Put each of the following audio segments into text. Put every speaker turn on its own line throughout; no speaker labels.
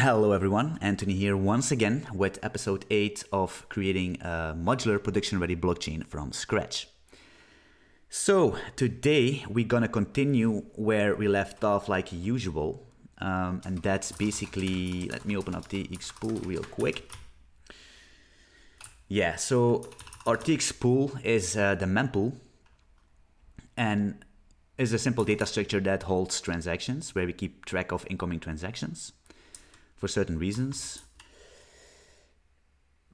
Hello everyone, Anthony here once again with episode 8 of creating a modular production-ready blockchain from scratch. So today we're gonna continue where we left off like usual, and that's basically, let me open up the TX pool real quick. Yeah, so our TX pool is the Mempool, and is a simple data structure that holds transactions where we keep track of incoming transactions for certain reasons.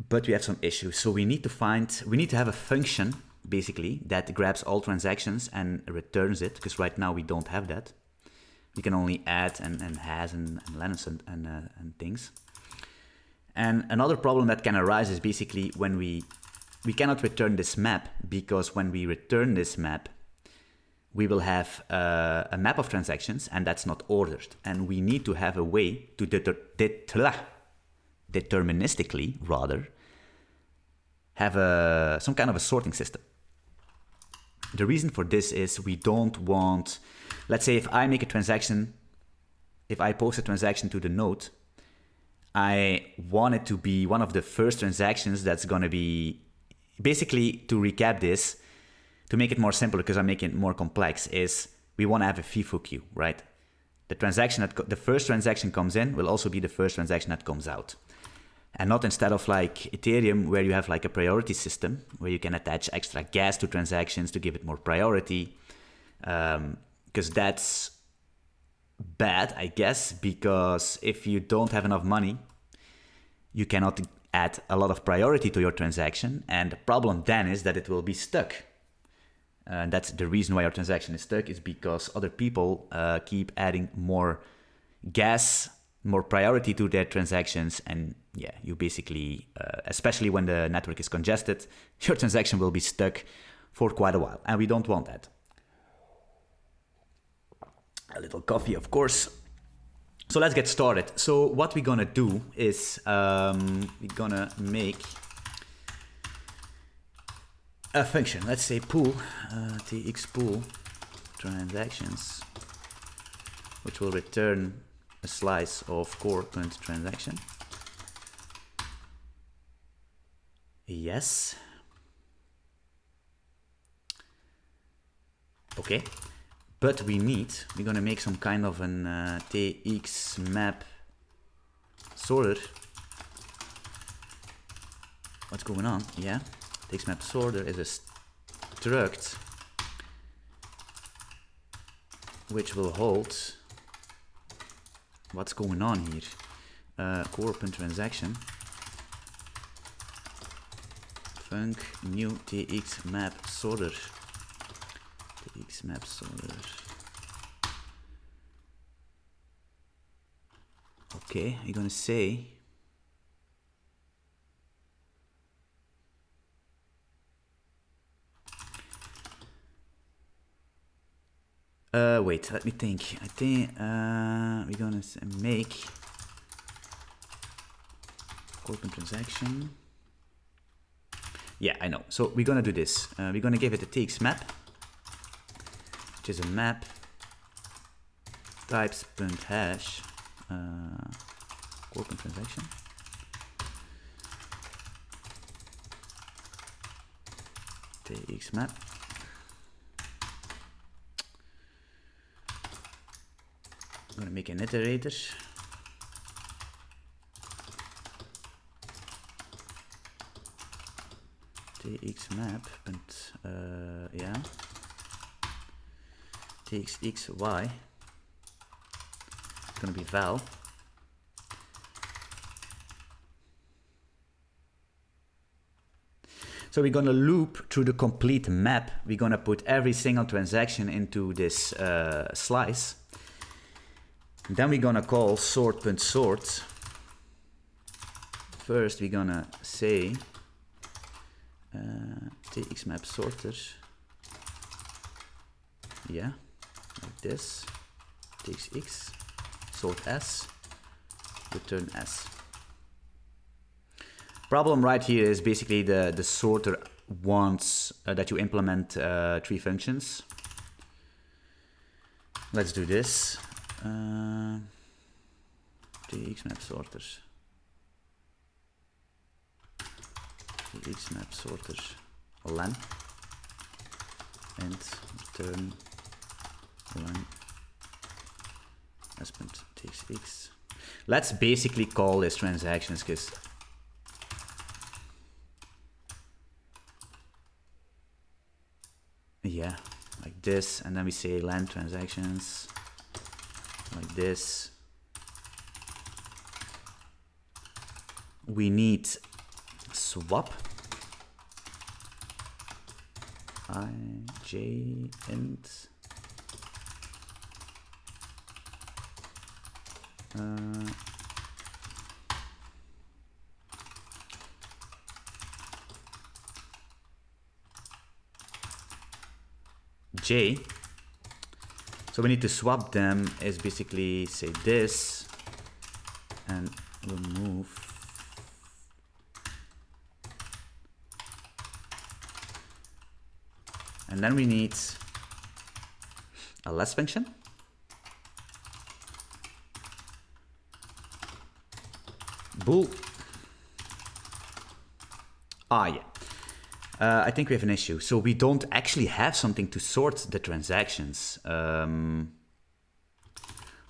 But we have some issues. So we need to have a function basically that grabs all transactions and returns it, because right now we don't have that. We can only add and has and lens and things. And another problem that can arise is basically when we cannot return this map, because when we return this map, we will have a map of transactions, and that's not ordered. And we need to have a way to deterministically, rather, have some kind of a sorting system. The reason for this is we don't want, let's say if I make a transaction, if I post a transaction to the node, I want it to be one of the first transactions that's going to be, basically to recap this, to make it more simple, because I'm making it more complex, is we want to have a FIFO queue, right? The first transaction comes in will also be the first transaction that comes out. And not instead of like Ethereum, where you have like a priority system, where you can attach extra gas to transactions to give it more priority. Because that's bad, I guess, because if you don't have enough money, you cannot add a lot of priority to your transaction. And the problem then is that it will be stuck. And that's the reason why your transaction is stuck, is because other people keep adding more gas, more priority to their transactions. And yeah, you basically, especially when the network is congested, your transaction will be stuck for quite a while. And we don't want that. A little coffee, of course. So let's get started. So what we're gonna do is we're gonna make a function. Let's say pool, TX pool transactions, which will return a slice of core current transaction. Yes. Okay. But we're gonna make some kind of an TX map sorter. What's going on? Yeah. TX map sorter is a struct which will hold what's going on here. Core open transaction. Func new TX map sorter. TX map sorter. Okay, you're gonna say wait, let me think. I think we're gonna make open transaction. Yeah, I know. So we're gonna do this. We're gonna give it a TX map, which is a map types.hash open transaction. TX map. I'm gonna make an iterator. TX map and yeah, TXXY. It's gonna be val. So we're gonna loop through the complete map. We're gonna put every single transaction into this slice. Then we're gonna call sort.sort. First we're gonna say TX map sorter. Yeah, like this. TXX, sort S, return S. Problem right here is basically the sorter wants that you implement 3 functions. Let's do this. tx map sorter, tx map sorter len, and return len s.txx. Let's basically call this transactions, because yeah, like this, and then we say len transactions like this. We need swap ij int j. So we need to swap them is basically say this and remove and then we need a less function. Bool. Yeah. I think we have an issue. So we don't actually have something to sort the transactions.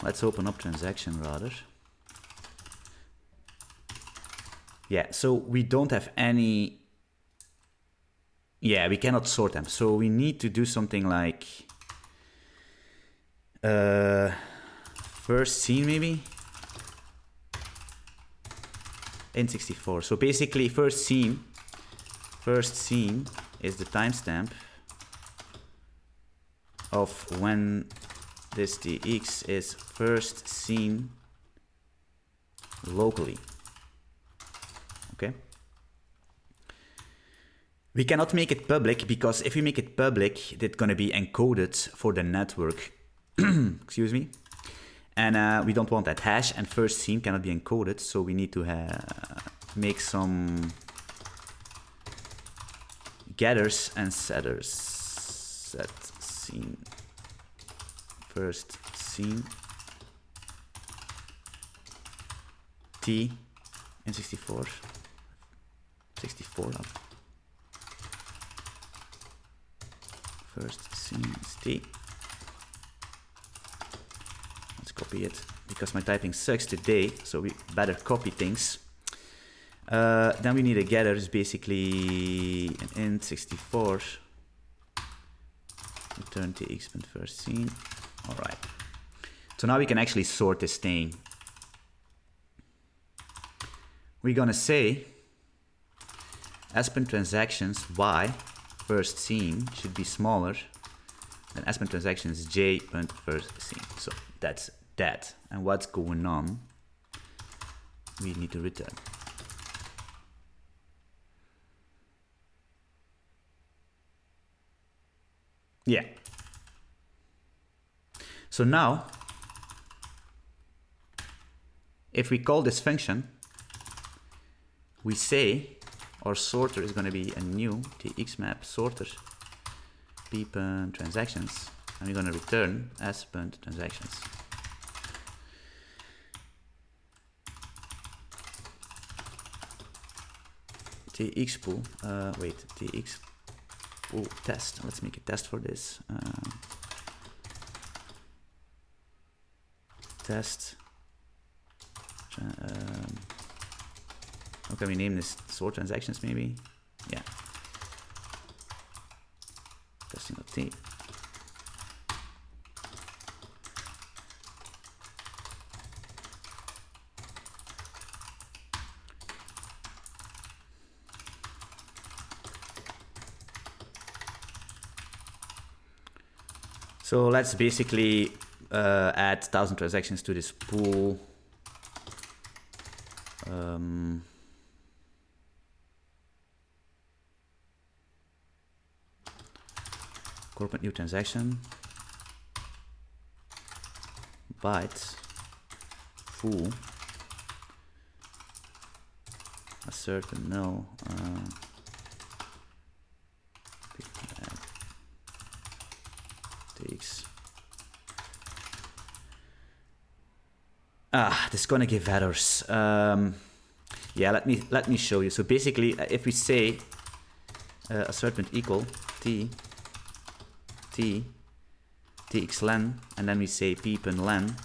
Let's open up transaction rather. Yeah, so we don't have any. Yeah, we cannot sort them. So we need to do something like first scene maybe. N64. So basically first scene is the timestamp of when this tx is first seen locally. Okay. We cannot make it public because if we make it public, it's going to be encoded for the network. Excuse me. And we don't want that. Hash and first seen cannot be encoded, so we need to make some getters and setters. Set scene first seen t and 64 up. First scene is t. Copy it because my typing sucks today, so we better copy things. Then we need a getter, is basically an int 64 return tx first scene. All right, so now we can actually sort this thing. We're gonna say s.transactions y first scene should be smaller than s.transactions j first scene. So that's that. And what's going on? We need to return. Yeah. So now, if we call this function, we say our sorter is going to be a new txmap sorter p.transactions, and we're going to return s.transactions. txpool, txpool test. Let's make a test for this. Test. How can we name this? Sort transactions maybe? Yeah. Testing.t. So let's basically add 1,000 transactions to this pool. Corporate new transaction. Byte full. Assert and null. This is gonna give errors. Yeah, let me show you. So basically, if we say assert equal t txlen, and then we say p.len.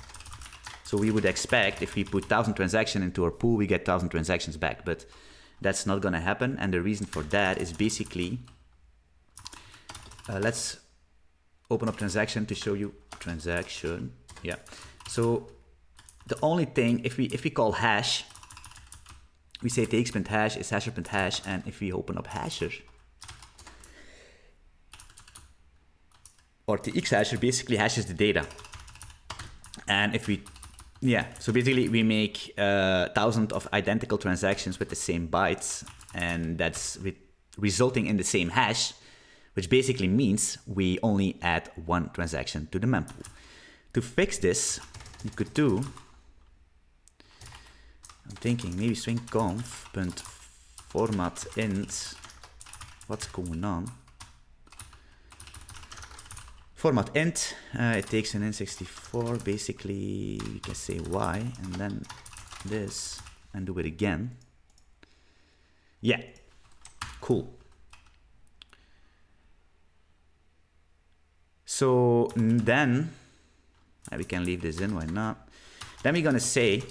So we would expect if we put 1,000 transactions into our pool, we get 1,000 transactions back, but that's not gonna happen. And the reason for that is basically, let's open up transaction to show you transaction. Yeah. So the only thing, if we call hash, we say tx.hash is hasher.hash, and if we open up hasher, or tx hasher basically hashes the data. And if we, yeah, so basically we make 1,000 of identical transactions with the same bytes, and that's resulting in the same hash, which basically means we only add one transaction to the mempool. To fix this, you could do, I'm thinking maybe string conf.format int, what's going on? Format int, it takes an N64, basically we can say y, and then this, and do it again. Yeah, cool. So then, we can leave this in, why not? Then we're gonna say,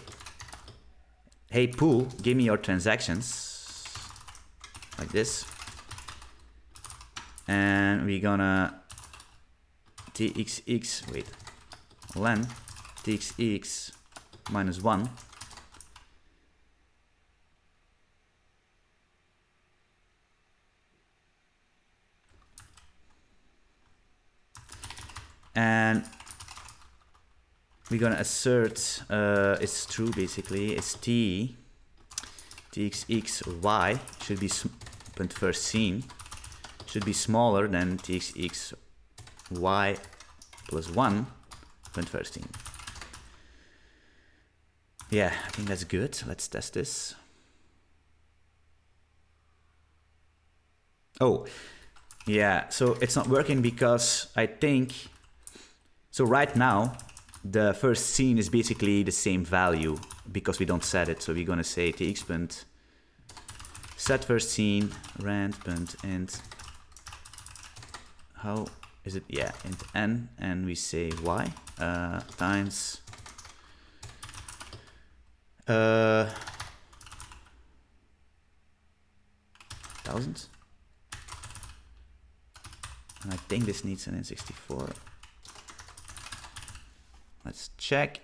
hey pool, give me your transactions, like this. And we're gonna txx, wait, len txx -1. And we're gonna assert it's true, basically. It's txx y should be first seen should be smaller than txx y plus 1 first seen. Yeah, I think that's good. Let's test this. Oh, yeah, so it's not working because I think, so right now, the first scene is basically the same value because we don't set it. So we're gonna say tx.set first scene rand.int, how is it? Yeah, int n, and we say y times thousands. And I think this needs an N64. Let's check.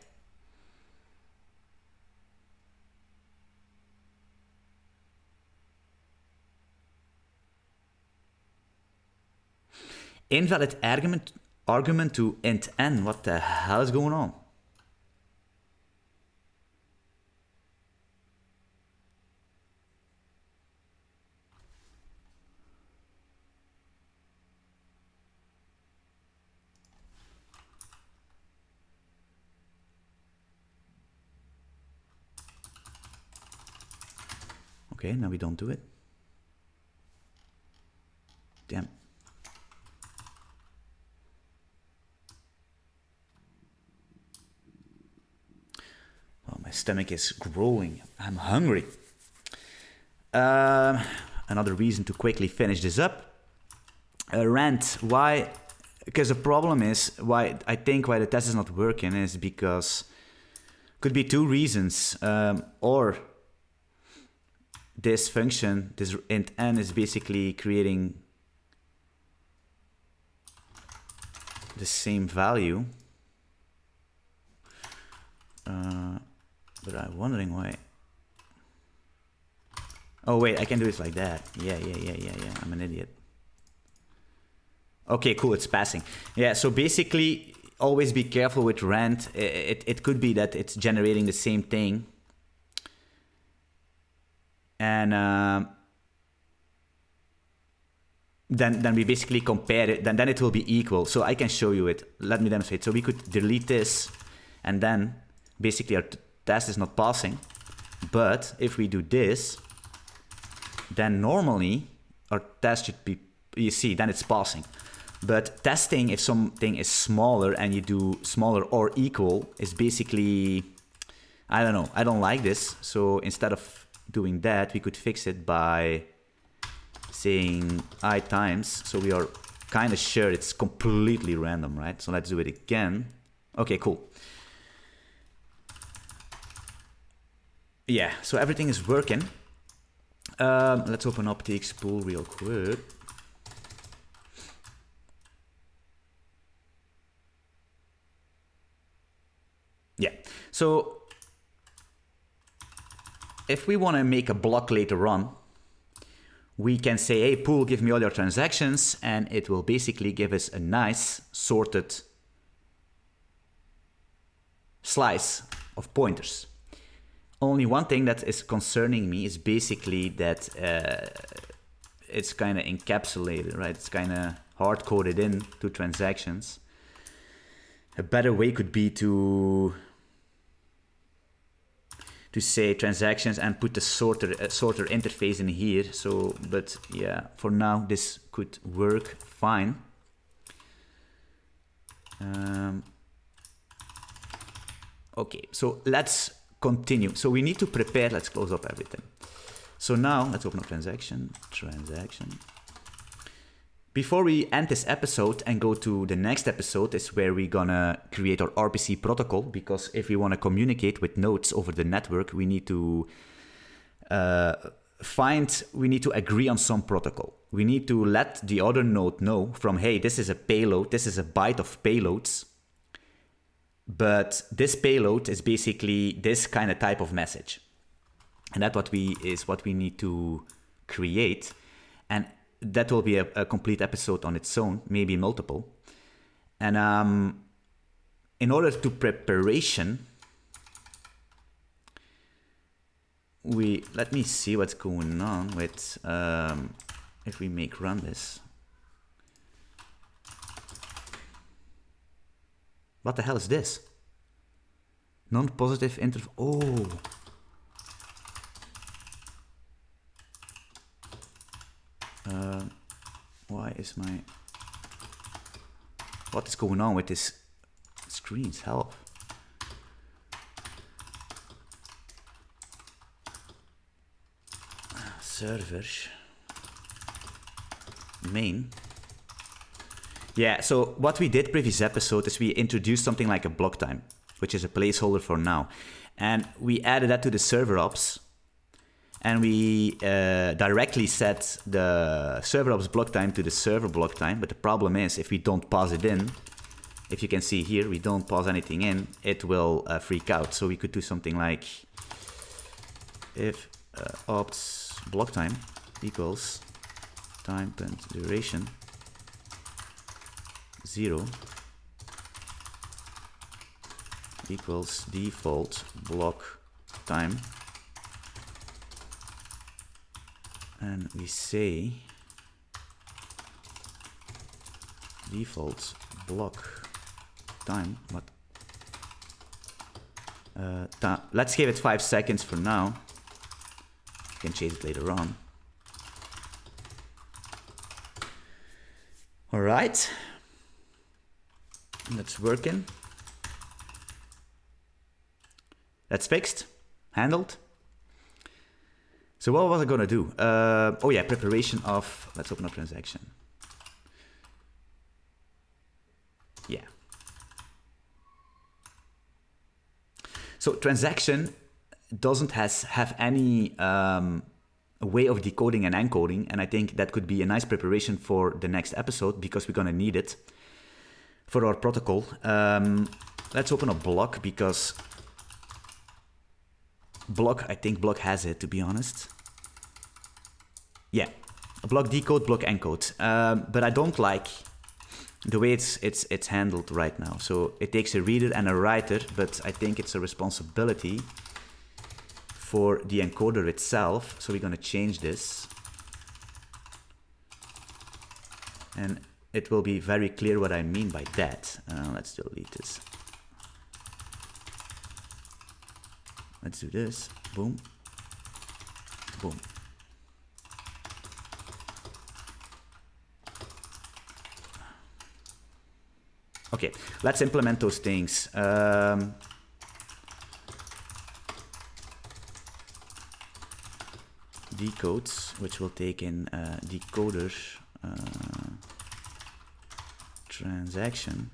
Invalid argument to int n. What the hell is going on? Okay, now we don't do it. Damn. Well, my stomach is growling. I'm hungry. Another reason to quickly finish this up. Rant. Why? Because the problem is why I think why the test is not working is because could be two reasons, or this function, this int n, is basically creating the same value. But I'm wondering why. Oh wait, I can do it like that. Yeah. I'm an idiot. Okay, cool, it's passing. Yeah, so basically, always be careful with rand. It could be that it's generating the same thing. And then we basically compare it, then it will be equal. So I can show you it. Let me demonstrate. So we could delete this, and then basically our test is not passing. But if we do this, then normally our test should be, you see, then it's passing. But testing if something is smaller and you do smaller or equal is basically I don't know. I don't like this. So instead of doing that, we could fix it by saying I times. So we are kind of sure it's completely random, right? So let's do it again. Okay, cool. Yeah, so everything is working. Let's open up the Expool real quick. Yeah, so if we want to make a block later on, we can say, hey, pool, give me all your transactions, and it will basically give us a nice sorted slice of pointers. Only one thing that is concerning me is basically that it's kind of encapsulated, right? It's kind of hard-coded in to transactions. A better way could be to say transactions and put the sorter interface in here. So, but yeah, for now this could work fine. Okay, so let's continue. So we need to prepare. Let's close up everything. So now let's open up transaction. Before we end this episode and go to the next episode is where we're gonna create our RPC protocol, because if we want to communicate with nodes over the network, we need to agree on some protocol. We need to let the other node know from, hey, this is a payload, this is a byte of payloads, but this payload is basically this kind of type of message. And that's what we need to create. And that will be a complete episode on its own, maybe multiple. And in order to preparation, let me see what's going on with if we make run this. What the hell is this? Non-positive interval. Oh. Why is my... What is going on with this screens? Help. Servers. Main. Yeah, so what we did previous episode is we introduced something like a block time, which is a placeholder for now. And we added that to the server ops. And we directly set the server ops block time to the server block time. But the problem is, if we don't pass it in, if you can see here, we don't pass anything in, it will freak out. So we could do something like if ops block time equals time times duration 0 equals default block time. And we say default block time. What? Let's give it 5 seconds for now. You can change it later on. All right. That's working. That's fixed. Handled. So what was I gonna do? Oh yeah, preparation of, let's open up transaction. Yeah. So transaction doesn't have any way of decoding and encoding, and I think that could be a nice preparation for the next episode because we're gonna need it for our protocol. Let's open up block because I think block has it, to be honest. Yeah, block decode, block encode. But I don't like the way it's handled right now. So it takes a reader and a writer, but I think it's a responsibility for the encoder itself. So we're gonna change this. And it will be very clear what I mean by that. Let's delete this. Let's do this. Boom. Boom. Okay, let's implement those things. decode, which will take in decoder transaction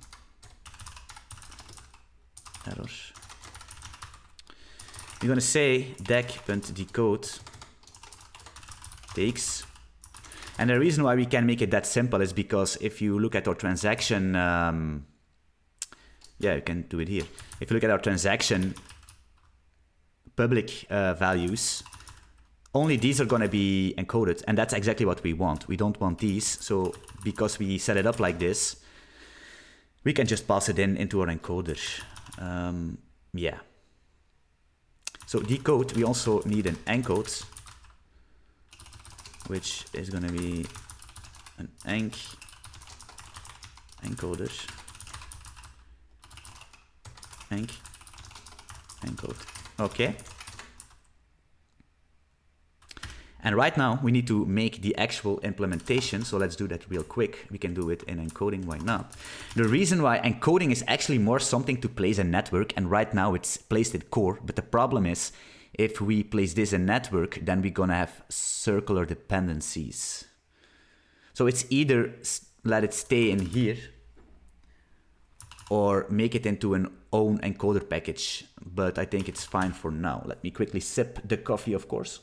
errors. We're going to say dec.decode takes. And the reason why we can make it that simple is because if you look at our transaction, yeah, you can do it here. If you look at our transaction public values, only these are going to be encoded, and that's exactly what we want. We don't want these, so because we set it up like this, we can just pass it into our encoder. Yeah. So decode, we also need an encode, which is going to be an encoder. Encode. Okay. And right now we need to make the actual implementation. So let's do that real quick. We can do it in encoding, why not? The reason why encoding is actually more something to place a network, and right now it's placed in core. But the problem is, if we place this in network, then we're gonna have circular dependencies. So it's either let it stay in here or make it into an own encoder package. But I think it's fine for now. Let me quickly sip the coffee, of course.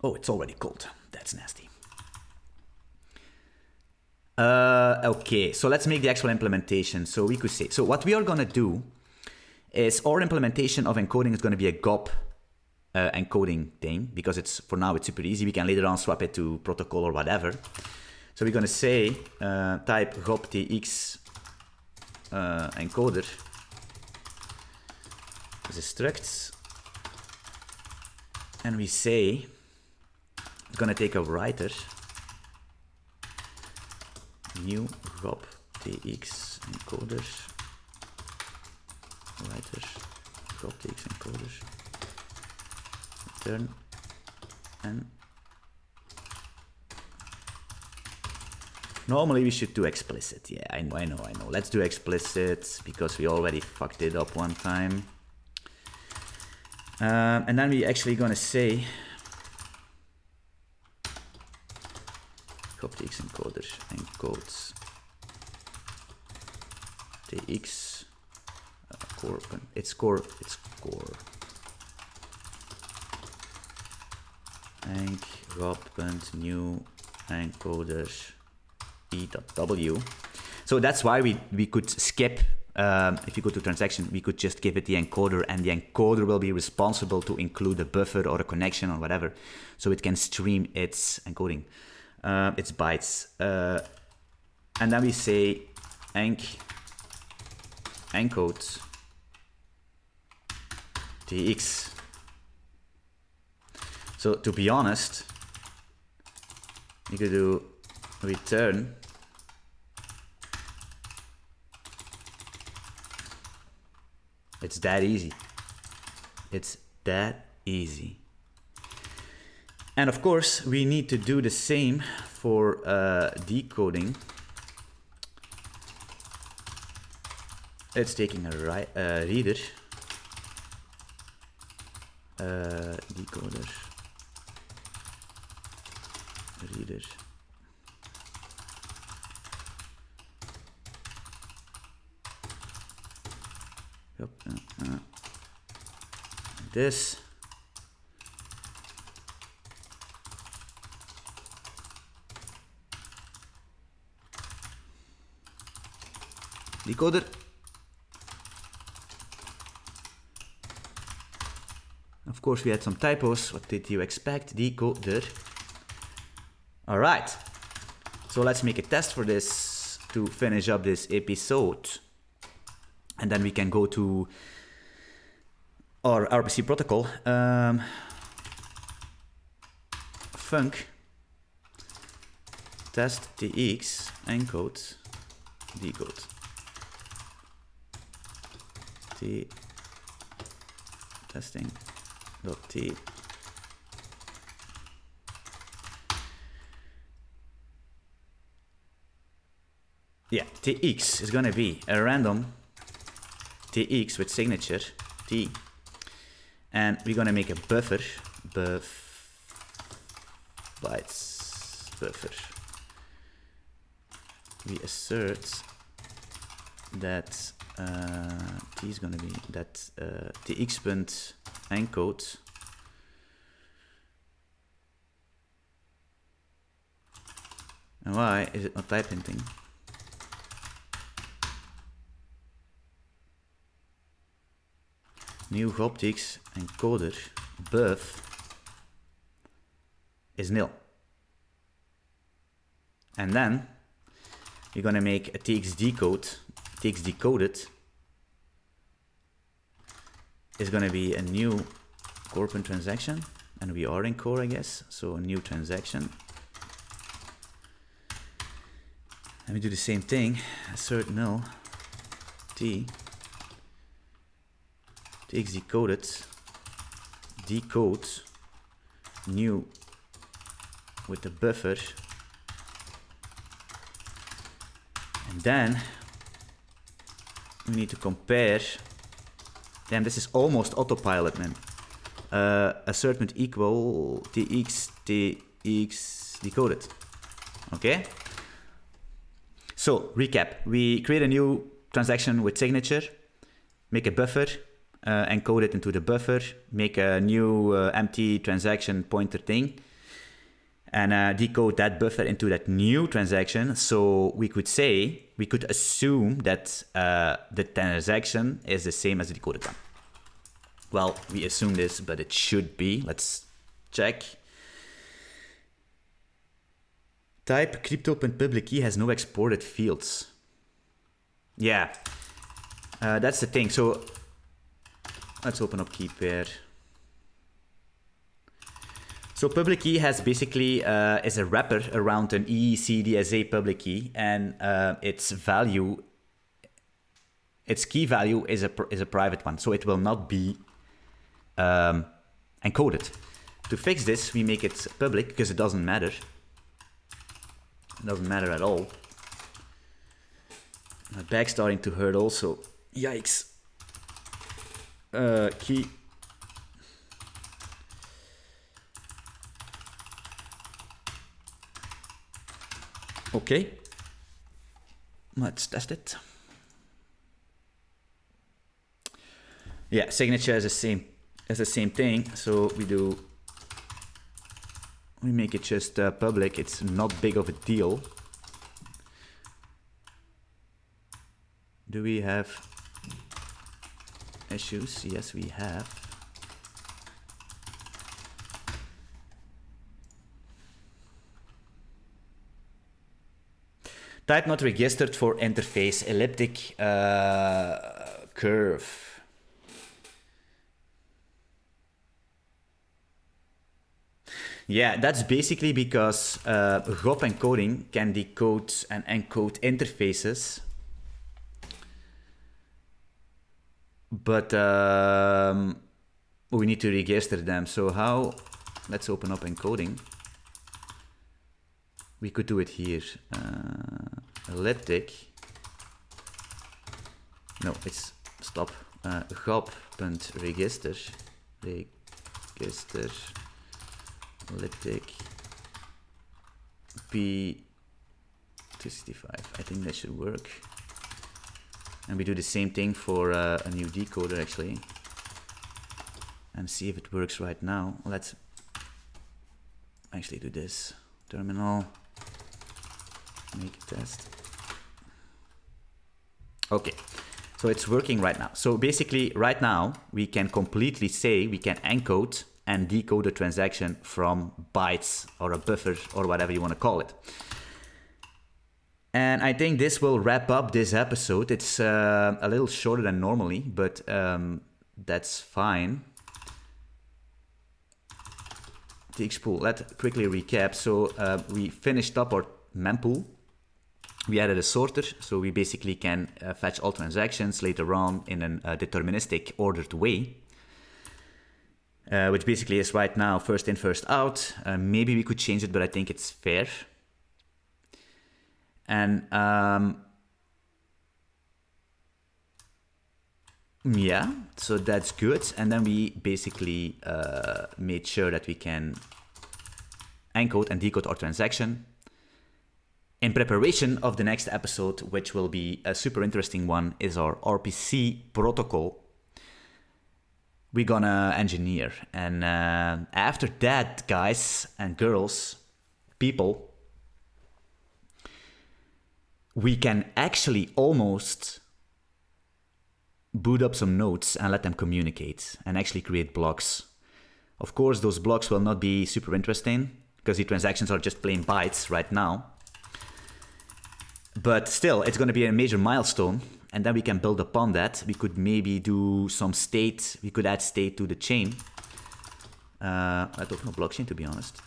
Oh, it's already cold. That's nasty. Okay, so let's make the actual implementation. So we could say, so what we are gonna do is our implementation of encoding is gonna be a GOP encoding thing, because it's, for now it's super easy. We can later on swap it to protocol or whatever. So we're gonna say type GOP TX encoder is a struct, and we say it's gonna take a writer new GOP TX encoder writer GOP TX encoder return and normally we should do explicit. Yeah, I know. Let's do explicit because we already fucked it up one time. And then we actually gonna say TX encoder encodes TX core. It's core. Enc GOP.new encoder e.w. So that's why we could skip. If you go to transaction, we could just give it the encoder, and the encoder will be responsible to include a buffer or a connection or whatever, so it can stream its encoding, its bytes. And then we say encode TX. So to be honest, you could do return It's that easy. It's that easy. And of course, we need to do the same for decoding. It's taking a reader. Decoder. Reader. Yep. This. Decoder. Of course, we had some typos. What did you expect? Decoder. All right. So let's make a test for this to finish up this episode. And then we can go to our RPC protocol. Func test tx encode decode t testing dot t tx is gonna be a random tx with signature t, And we're gonna make a buffer, bytes buffer. We assert that t is gonna be that tx.encode and why is it not type hinting? New optics encoder buff is nil. And then we're gonna make a tx decoded is gonna be a new core transaction, and we are in core, I guess, so a new transaction. And we do the same thing, assert null tx decode new with the buffer, and then we need to compare. Damn, this is almost autopilot, man. Assertment equal tx decoded. Okay. So recap: we create a new transaction with signature, make a buffer, encode it into the buffer, make a new empty transaction pointer thing, and decode that buffer into that new transaction. So we could assume that the transaction is the same as the decoded one. Well, we assume this, but it should be. Let's check. Type crypto.public key has no exported fields. Yeah, that's the thing. So let's open up key pair. So public key has basically is a wrapper around an ECDSA public key, and its key value is a private one, so it will not be encoded. To fix this, we make it public because it doesn't matter. It doesn't matter at all. My back's starting to hurt also. Yikes. Key. Okay. Let's test it. Yeah, signature is the same thing. So we make it just public. It's not big of a deal. Do we have issues? Yes, we have. Type not registered for interface elliptic curve. Yeah, that's basically because GOP encoding can decode and encode interfaces. But we need to register them. So how? Let's open up encoding. We could do it here. Elliptic. No, it's stop. GOP.register. Register. Elliptic. P265. I think that should work. And we do the same thing for a new decoder actually. And see if it works right now. Let's actually do this. Terminal. Make a test. Okay. So it's working right now. So basically right now we can completely say we can encode and decode a transaction from bytes or a buffer or whatever you want to call it. And I think this will wrap up this episode. It's a little shorter than normally, but that's fine. Txpool, let's quickly recap. So we finished up our mempool. We added a sorter, so we basically can fetch all transactions later on in a deterministic ordered way. Which basically is right now first in, first out. Maybe we could change it, but I think it's fair. And Yeah, so that's good. And then we basically made sure that we can encode and decode our transaction in preparation of the next episode, which will be a super interesting one, is our RPC protocol we're gonna engineer. And after that, guys and girls, people, we can actually almost boot up some nodes and let them communicate and actually create blocks. Of course, those blocks will not be super interesting because the transactions are just plain bytes right now. But still, it's going to be a major milestone, and then we can build upon that. We could maybe do some state. We could add state to the chain. I don't know blockchain, to be honest.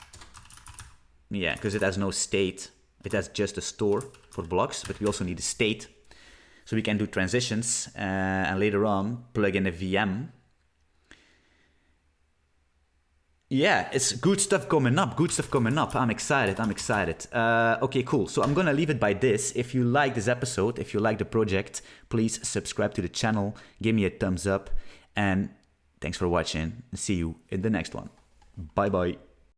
Yeah, because it has no state. It has just a store for blocks, but we also need a state. So we can do transitions and later on plug in a VM. Yeah, it's good stuff coming up. Good stuff coming up. I'm excited. Okay, cool. So I'm going to leave it by this. If you like this episode, if you like the project, please subscribe to the channel. Give me a thumbs up. And thanks for watching. See you in the next one. Bye-bye.